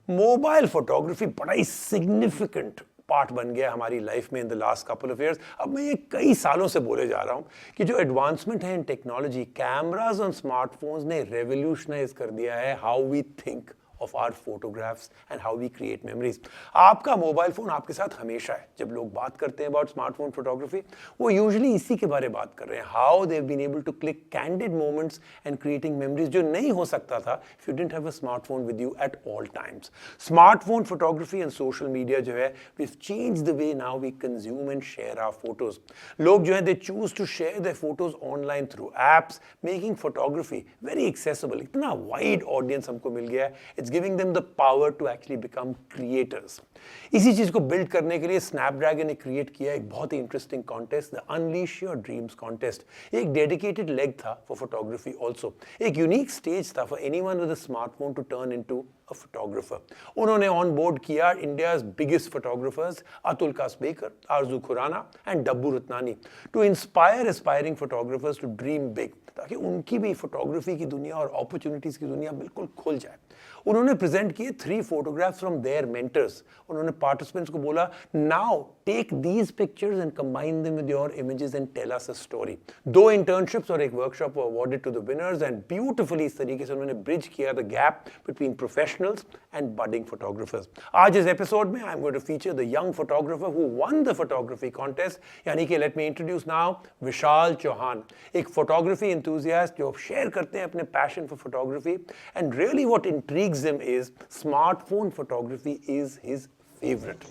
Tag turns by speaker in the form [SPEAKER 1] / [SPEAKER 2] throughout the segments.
[SPEAKER 1] Mobile photography बड़ा ही significant part बन गया हमारी लाइफ में in the last couple of years. अब मैं ये कई सालों से बोले जा रहा हूँ कि जो एडवांसमेंट है इन टेक्नोलॉजी, कैमराज और स्मार्टफोन्स ने रेवोल्यूशनाइज कर दिया है how we think of our photographs and how we create memories। आपका मोबाइल फोन आपके साथ हमेशा है। जब लोग बात करते हैं अबाउट स्मार्टफोन फोटोग्राफी, वो यूजुअली इसी के बारे में बात कर रहे हैं, how they have been able to click candid moments and creating memories, जो नहीं हो सकता था if you didn't have a smartphone with you at all times. Smartphone photography and social media जो है, we have changed the way now we consume and share our photos. लोग जो है they choose to share their photos online through apps, making photography very accessible. इतना wide audience हमको मिल गया है, it's giving them the power to actually become creators। इसी चीज को बिल्ड करने के लिए स्नैपड्रैगन ने क्रिएट किया एक बहुत ही interesting contest, the unleash your dreams contest. एक डेडिकेटेड लेग था फॉर फोटोग्राफी ऑल्सो, एक यूनिक स्टेज था for anyone with a smartphone to turn into a photographer। उन्होंने ऑन बोर्ड किया India's biggest photographers Atul Kasbekar, Aarzoo Khurana and Dabboo Ratnani to inspire aspiring photographers to dream big, ताकि उनकी भी photography की दुनिया और अपॉर्चुनिटीज की दुनिया बिल्कुल खुल जाए। उन्होंने प्रेजेंट किए 3 फोटोग्राफ्स फ्रॉम देयर मेंटर्स। उन्होंने पार्टिसिपेंट्स को बोला, now take these pictures and combine them with your images and tell us a story. 2 internships और एक workshop were awarded to the winners and beautifully इस तरीके से उन्होंने ब्रिज किया the gap between professionals and budding photographers. आज इस episode में I am going to feature the young photographer who won the photography contest, यानी कि let me introduce now Vishal Chauhan, एक फोटोग्राफी एंथुसियास्ट जो शेयर करते हैं अपने passion for photography. And really what intrigues him is smartphone photography is his favourite.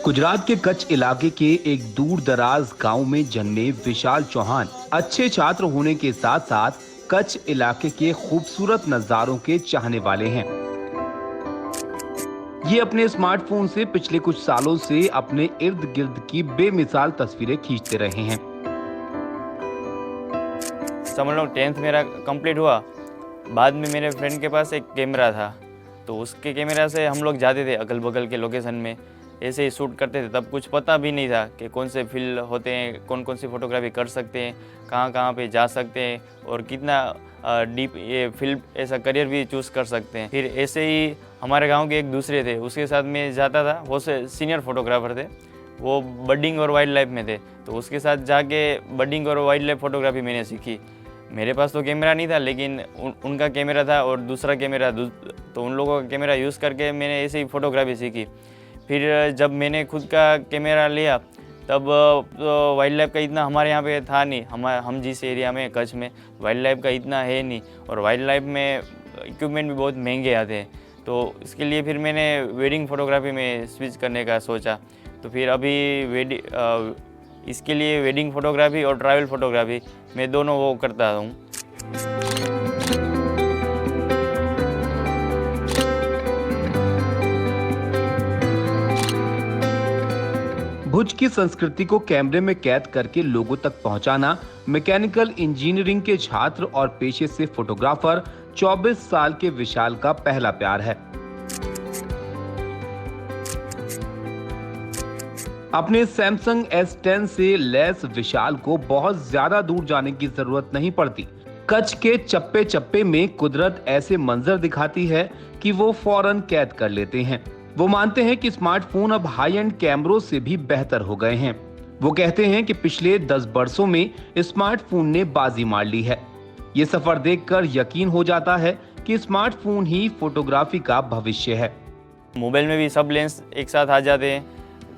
[SPEAKER 2] Gujarat के कच्छ इलाके के एक दूर दराज गांव में जन्मे विशाल चौहान अच्छे छात्र होने के साथ साथ कच्छ इलाके के खूबसूरत नजारों के चाहने वाले हैं। ये अपने स्मार्टफोन से पिछले कुछ सालों से अपने इर्द गिर्द की बेमिसाल तस्वीरें खींचते रहे हैं।
[SPEAKER 3] समझ लो 10th मेरा कंप्लीट हुआ, बाद में मेरे फ्रेंड के पास एक कैमरा था, तो उसके कैमरा से हम लोग जाते थे अगल बगल के लोकेशन में, ऐसे ही शूट करते थे। तब कुछ पता भी नहीं था कि कौन से फील्ड होते हैं, कौन कौन सी फोटोग्राफी कर सकते हैं, कहाँ कहाँ पे जा सकते हैं और कितना डीप ये फील्ड ऐसा करियर भी चूज़ कर सकते हैं। फिर ऐसे ही हमारे गांव के एक दूसरे थे, उसके साथ मैं जाता था, वो से सीनियर फोटोग्राफर थे, वो बर्डिंग और वाइल्ड लाइफ में थे, तो उसके साथ जाके बर्डिंग और वाइल्ड लाइफ फोटोग्राफी मैंने सीखी। मेरे पास तो कैमरा नहीं था, लेकिन उनका कैमरा था और दूसरा कैमरा, तो उन लोगों का कैमरा यूज़ करके मैंने ऐसे ही फोटोग्राफी सीखी। फिर जब मैंने खुद का कैमरा लिया तब तो वाइल्ड लाइफ का इतना हमारे यहाँ पे था नहीं, हम जिस एरिया में कच्छ में वाइल्ड लाइफ का इतना है नहीं, और वाइल्ड लाइफ में इक्विपमेंट भी बहुत महंगे आते हैं, तो इसके लिए फिर मैंने वेडिंग फोटोग्राफी में स्विच करने का सोचा। तो फिर अभी इसके लिए वेडिंग फोटोग्राफी और ट्रैवल फोटोग्राफी मैं दोनों वो करता हूँ।
[SPEAKER 2] भुज की संस्कृति को कैमरे में कैद करके लोगों तक पहुंचाना मैकेनिकल इंजीनियरिंग के छात्र और पेशे से फोटोग्राफर 24 साल के विशाल का पहला प्यार है। अपने सैमसंग S10 से लैस विशाल को बहुत ज्यादा दूर जाने की जरूरत नहीं पड़ती। कच्छ के चप्पे चप्पे में कुदरत ऐसे मंजर दिखाती है कि वो फौरन कैद कर लेते हैं। वो मानते हैं कि स्मार्टफोन अब हाई एंड कैमरों से भी बेहतर हो गए हैं। वो कहते हैं कि पिछले 10 वर्षों में स्मार्टफोन ने बाजी मार ली है। ये सफर देखकर यकीन हो जाता है कि स्मार्टफोन ही फोटोग्राफी का भविष्य है।
[SPEAKER 3] मोबाइल में भी सब लेंस एक साथ आ जाते हैं,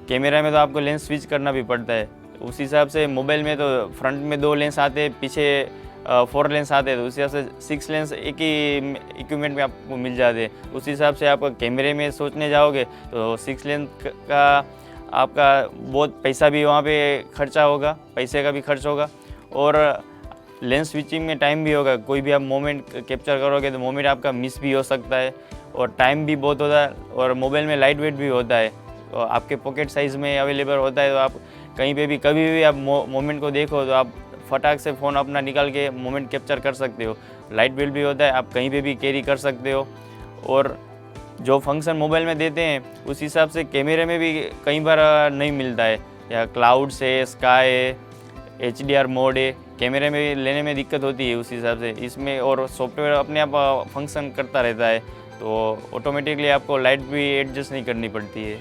[SPEAKER 3] कैमरा में तो आपको लेंस स्विच करना भी पड़ता है। उस हिसाब से मोबाइल में तो फ्रंट में 2 लेंस आते हैं, पीछे 4 लेंस आते हैं, तो उस हिसाब से 6 लेंस एक ही इक्विपमेंट में आपको मिल जाते हैं। उस हिसाब से आप कैमरे में सोचने जाओगे तो 6 लेंस का आपका बहुत पैसा भी वहाँ पे खर्चा होगा, पैसे का भी खर्च होगा, और लेंस स्विचिंग में टाइम भी होगा। कोई भी आप मोमेंट कैप्चर करोगे तो मोमेंट आपका मिस भी हो सकता है, और टाइम भी बहुत होता है, और मोबाइल में लाइट वेट भी होता है, तो आपके पॉकेट साइज़ में अवेलेबल होता है, तो आप कहीं पे भी कभी भी आप मोमेंट को देखो तो आप फटाक से फ़ोन अपना निकाल के मोमेंट कैप्चर कर सकते हो। लाइट वेट भी होता है, आप कहीं पे भी कैरी कर सकते हो। और जो फंक्शन मोबाइल में देते हैं उस हिसाब से कैमरे में भी कई बार नहीं मिलता है, या क्लाउड्स है, स्काई है, HDR मोड है, कैमरे में लेने में दिक्कत होती है उस हिसाब से इसमें। और सॉफ्टवेयर अपने आप फंक्शन करता रहता है, तो ऑटोमेटिकली आपको लाइट भी एडजस्ट नहीं करनी पड़ती है।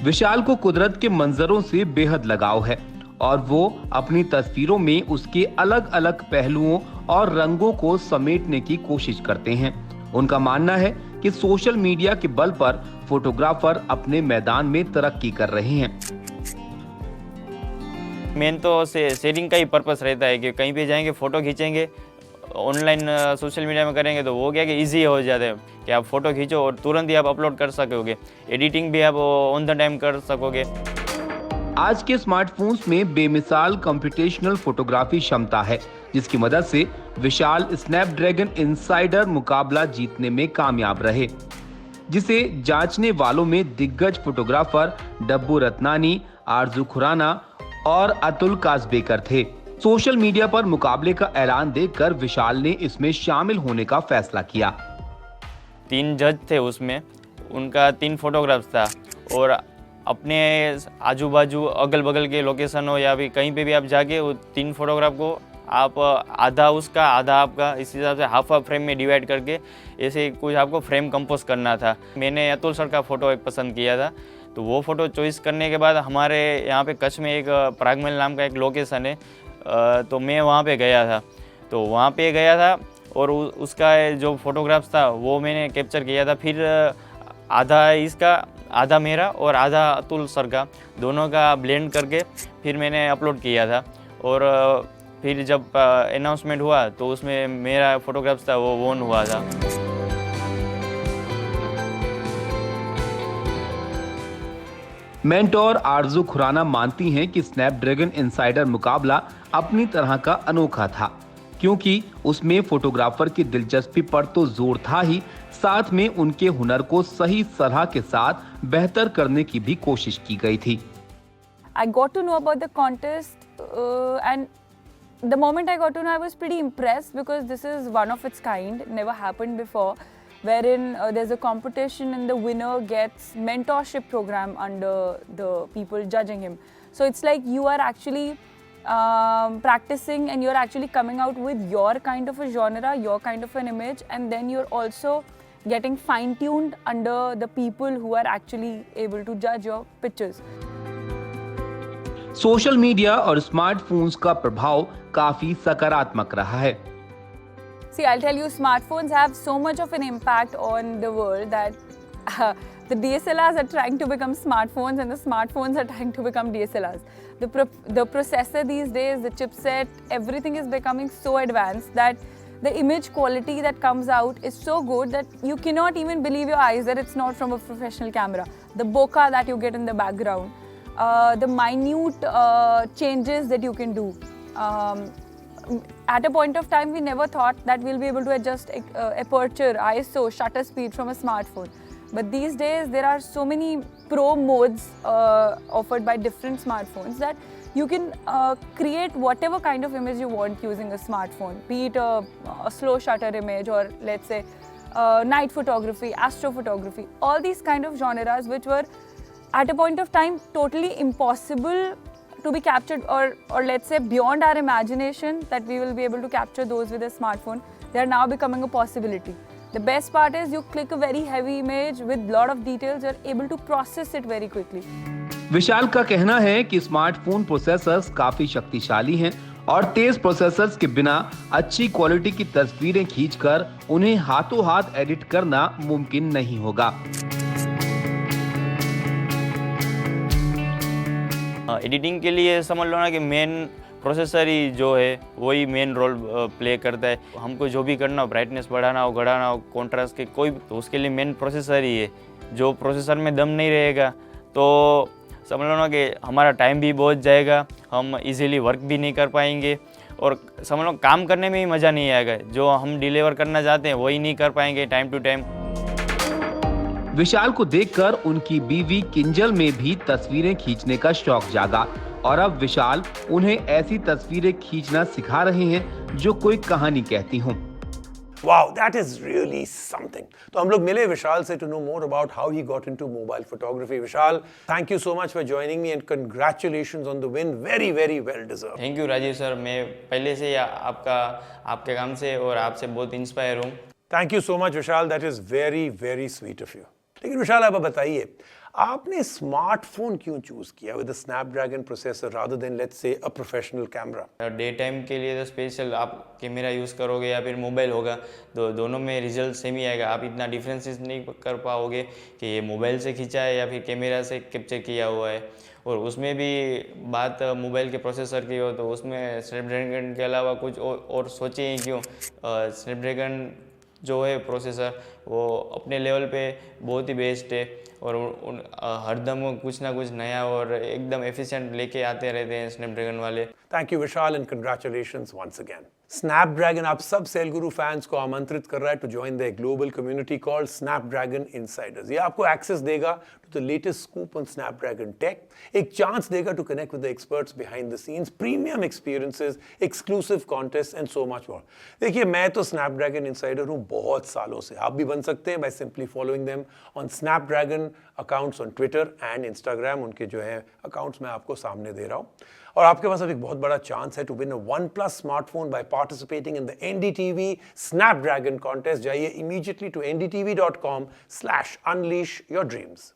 [SPEAKER 2] विशाल को कुदरत के मंजरों से बेहद लगाव है और वो अपनी तस्वीरों में उसके अलग अलग पहलुओं और रंगों को समेटने की कोशिश करते हैं। उनका मानना है कि सोशल मीडिया के बल पर फोटोग्राफर अपने मैदान में तरक्की कर रहे हैं।
[SPEAKER 3] मेन तो शेयरिंग का ही पर्पस रहता है कि कहीं पे जाएंगे फ़ोटो खींचेंगे, ऑनलाइन सोशल मीडिया में करेंगे तो वो क्या कि इजी हो जाता है कि आप फ़ोटो खींचो और तुरंत ही आप अपलोड कर सकोगे, एडिटिंग भी आप ऑन द टाइम कर सकोगे।
[SPEAKER 2] आज के स्मार्टफोन्स में बेमिसाल कंप्यूटेशनल फोटोग्राफी क्षमता है, जिसकी मदद से विशाल स्नैपड्रैगन इनसाइडर मुकाबला जीतने में कामयाब रहे, जिसे जांचने वालों में दिग्गज फोटोग्राफर डब्बू रत्नानी, आरजू खुराना और अतुल कासबेकर थे। सोशल मीडिया पर मुकाबले का ऐलान देखकर विशाल ने इसमें शामिल होने का फैसला किया।
[SPEAKER 3] 3 जज थे उसमें, उनका 3 फोटोग्राफ्स था और अपने आजू बाजू अगल बगल के लोकेशन हो या भी कहीं पे भी आप जाके वो 3 फोटोग्राफ को आप आधा उसका आधा आपका इस हिसाब से हाफ फ्रेम में डिवाइड करके ऐसे कुछ आपको फ्रेम कंपोज करना था। मैंने अतुल सर का फ़ोटो एक पसंद किया था, तो वो फ़ोटो चॉइस करने के बाद हमारे यहाँ पे कच्छ में एक प्रागमल नाम का एक लोकेशन है, तो मैं वहाँ पे गया था और उसका जो फोटोग्राफ्स था वो मैंने कैप्चर किया था। फिर आधा इसका, आधा मेरा और आधा अतुल सर का, दोनों का ब्लेंड करके फिर मैंने अपलोड किया था। और फिर जब अनाउंसमेंट हुआ तो उसमें मेरा फोटोग्राफ्स था वो वोन हुआ था।
[SPEAKER 2] मेंटोर आरजू खुराना मानती हैं कि स्नैपड्रैगन इनसाइडर मुकाबला अपनी तरह का अनोखा था, क्योंकि उसमें फोटोग्राफर की दिलचस्पी पर तो जोर था ही, साथ में उनके हुनर को सही सलाह के साथ बेहतर करने की भी कोशिश की गई थी।
[SPEAKER 4] I got to know about the contest and the moment I got to know, I was pretty impressed because this is one of its kind, never happened before, wherein there's a competition and the winner gets mentorship program under the people judging him. So it's like you are actually practicing and you're actually coming out with your kind of a genre, your kind of an image, and then you're also getting fine-tuned under the people who are actually able to judge your pictures.
[SPEAKER 2] Social media और smartphones का प्रभाव काफी सकारात्मक रहा है।
[SPEAKER 4] See, I'll tell you, smartphones have so much of an impact on the world that the DSLRs are trying to become smartphones and the smartphones are trying to become DSLRs. The processor these days, the chipset, everything is becoming so advanced that the image quality that comes out is so good that you cannot even believe your eyes that it's not from a professional camera. The bokeh that you get in the background, the minute changes that you can do. At a point of time, we never thought that we'll be able to adjust aperture, ISO, shutter speed from a smartphone. But these days, there are so many pro modes offered by different smartphones that you can create whatever kind of image you want using a smartphone, be it a slow shutter image or let's say night photography, astrophotography, all these kind of genres which were at a point of time totally impossible to be captured or let's say beyond our imagination that we will be able to capture those with a smartphone. They are now becoming a possibility. The best part is you click a very heavy image with lot of details, you're able to process it very quickly.
[SPEAKER 2] विशाल का कहना है कि smartphone processors काफी शक्तिशाली हैं और तेज processors के बिना अच्छी क्वालिटी की तस्वीरें खींचकर उन्हें हाथों हाथ एडिट करना मुमकिन नहीं होगा।
[SPEAKER 3] एडिटिंग के लिए समझ लो ना कि मेन प्रोसेसर ही जो है वही मेन रोल प्ले करता है। हमको जो भी करना हो, ब्राइटनेस बढ़ाना हो, घटाना हो, कॉन्ट्रास्ट के कोई, तो उसके लिए मेन प्रोसेसर ही है। जो प्रोसेसर में दम नहीं रहेगा तो समझ लो ना कि हमारा टाइम भी बहुत जाएगा, हम इजीली वर्क भी नहीं कर पाएंगे और समझ लो काम करने में ही मज़ा नहीं आएगा। जो हम डिलीवर करना चाहते हैं वही नहीं कर पाएंगे टाइम टू टाइम।
[SPEAKER 2] विशाल को देखकर उनकी बीवी किंजल में भी तस्वीरें खींचने का शौक जागा और अब विशाल उन्हें ऐसी तस्वीरें खींचना सिखा रहे हैं जो कोई कहानी कहती हों।
[SPEAKER 1] Wow, that is really something. तो हम लोग मिले विशाल से to know more about how he got into mobile photography. Vishal, thank you so much for joining me and congratulations on the win. Very, very well deserved.
[SPEAKER 3] Thank you Rajeev sir, मैं पहले से ही आपके काम से और आपसे बहुत इंस्पायर हूँ।
[SPEAKER 1] Thank you so much, Vishal. That is very, very sweet of you. लेकिन विशाल आप बताइए, आपने स्मार्टफोन क्यों चूज किया with the Snapdragon processor rather than let's say a professional camera?
[SPEAKER 3] Day time के लिए तो स्पेशल आप कैमरा यूज़ करोगे या फिर मोबाइल होगा, दोनों में रिजल्ट सेम ही आएगा। आप इतना डिफरेंसेस नहीं कर पाओगे कि ये मोबाइल से खींचा है या फिर कैमरा से कैप्चर किया हुआ है। और उसमें भी बात मोबाइल के प्रोसेसर की हो तो उसमें स्नैपड्रैगन के अलावा कुछ और सोचे ही क्यों। स्नैपड्रैगन जो है प्रोसेसर वो अपने लेवल पे बहुत ही बेस्ट है और हरदम कुछ ना कुछ नया और एकदम एफिशिएंट लेके आते रहते हैं स्नैपड्रैगन वाले।
[SPEAKER 1] Thank you Vishal and congratulations once again. Snapdragon आप सब सेल गुरु फैंस को आमंत्रित कर रहा है to join the global community called Snapdragon insiders. ये आपको एक्सेस देगा to the latest scoop on Snapdragon tech, एक चांस देगा to connect with the experts behind the scenes, premium experiences, exclusive contest and so much more. देखिए मैं तो Snapdragon insider हूँ बहुत सालों से, आप भी बन सकते हैं by simply following them on Snapdragon accounts on Twitter and Instagram. उनके जो है अकाउंट्स मैं आपको सामने दे रहा हूँ और आपके पास अब एक बहुत बड़ा चांस है to win a OnePlus smartphone by participating in the NDTV Snapdragon contest. जाइए immediately to ndtv.com/unleash your dreams।